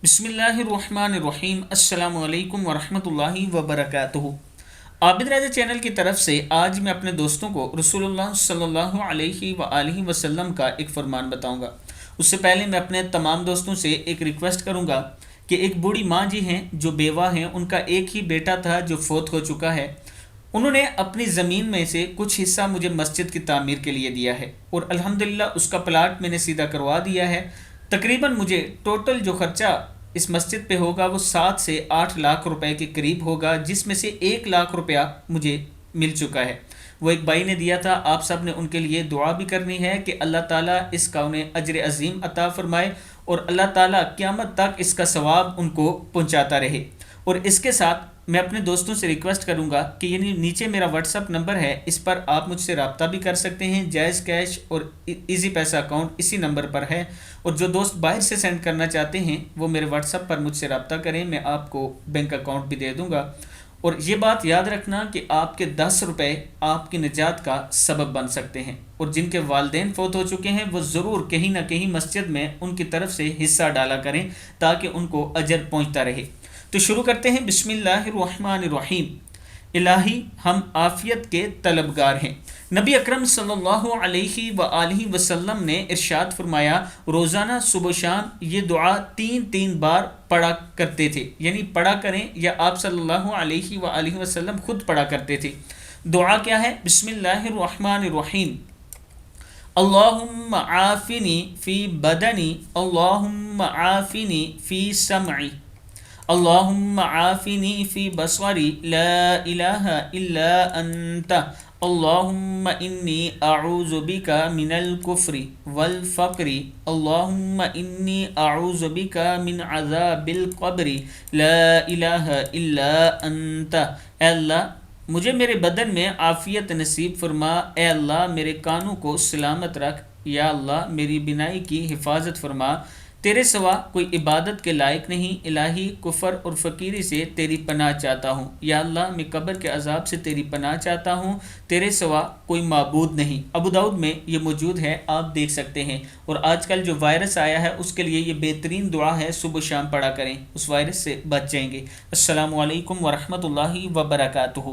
बिस्मिल्लाहिर्रहमानिर्रहीम। अस्सलामु अलैकुम वरहमतुल्लाहि वबरकातुहू। आबिद राजा चैनल की तरफ से आज मैं अपने दोस्तों को रसूलुल्लाह सल्लल्लाहु अलैहि वसल्लम का एक फरमान बताऊंगा। उससे पहले मैं अपने तमाम दोस्तों से एक रिक्वेस्ट करूंगा कि एक बूढ़ी माँ जी हैं जो बेवा हैं, उनका एक ही बेटा था जो फोत हो चुका है। उन्होंने अपनी ज़मीन में से कुछ हिस्सा मुझे मस्जिद की तामीर के लिए दिया है और अल्हम्दुलिल्लाह उसका प्लाट मैंने सीधा करवा दिया है। तकरीबन मुझे टोटल जो खर्चा इस मस्जिद पे होगा वो 7 से 8 लाख रुपए के करीब होगा, जिसमें से 1 लाख रुपया मुझे मिल चुका है। वो एक भाई ने दिया था। आप सब ने उनके लिए दुआ भी करनी है कि अल्लाह ताला इसका उन्हें अजर अजीम अता फरमाए और अल्लाह ताला क़यामत तक इसका सवाब उनको पहुंचाता रहे। और इसके साथ मैं अपने दोस्तों से रिक्वेस्ट करूंगा कि ये नीचे मेरा व्हाट्सअप नंबर है, इस पर आप मुझसे रब्ता भी कर सकते हैं। जायज़ कैश और इजी पैसा अकाउंट इसी नंबर पर है। और जो दोस्त बाहर से सेंड करना चाहते हैं वो मेरे व्हाट्सअप पर मुझसे रब्ता करें, मैं आपको बैंक अकाउंट भी दे दूंगा। और ये बात याद रखना कि आपके 10 रुपये आपकी निजात का सबब बन सकते हैं। और जिनके वालिदैन फौत हो चुके हैं वो ज़रूर कहीं ना कहीं मस्जिद में उनकी तरफ से हिस्सा डाला करें ताकि उनको अजर पहुंचता रहे। तो शुरू करते हैं। बिस्मिल्लाहिर्रहमानिर्रहीम। इलाही हम आफ़ियत के तलबगार हैं। नबी अकरम सल्लल्लाहु अलैहि वसल्लम ने इरशाद फरमाया, रोज़ाना सुबह शाम ये दुआ 3 बार पढ़ा करते थे, यानी पढ़ा करें या आप सल्लल्लाहु अलैहि वसल्लम खुद पढ़ा करते थे। दुआ क्या है? बिस्मिल्लाहिर्रहमानिर्रहीम। अल्लाहुम्मा आफ़िनी फ़ी बदनी, अल्लाहुम्मा आफ़िनी फ़ी समई, अल्लाहुम्मा आफ़िनी फ़ी बसरी, ला इलाहा इल्ला अंता, अल्लाहुम्मा इन्नी अऊज़ु बिका मिनल कुफ्री वल फ़क्री, अल्लाहुम्मा इन्नी अऊज़ु बिका मिन अज़ाबिल क़ब्री, ला इलाहा इल्ला अंता। ए अल्लाह मुझे मेरे बदन में आफ़ियत नसीब फरमा। ए अल्लाह मेरे कानों को सलामत रख। या अल्लाह मेरी बिनाई की हिफाजत फरमा। तेरे सिवा कोई इबादत के लायक नहीं। इलाही कुफर और फ़कीरी से तेरी पनाह चाहता हूँ। या अल्लाह मैं कब्र के अजाब से तेरी पनाह चाहता हूँ। तेरे सिवा कोई माबूद नहीं। अबू दाऊद में ये मौजूद है, आप देख सकते हैं। और आजकल जो वायरस आया है उसके लिए ये बेहतरीन दुआ है, सुबह शाम पढ़ा करें, उस वायरस से बच जाएंगे। अस्सलामु अलैकुम वरहमतुल्लाहि वबरकातुहू।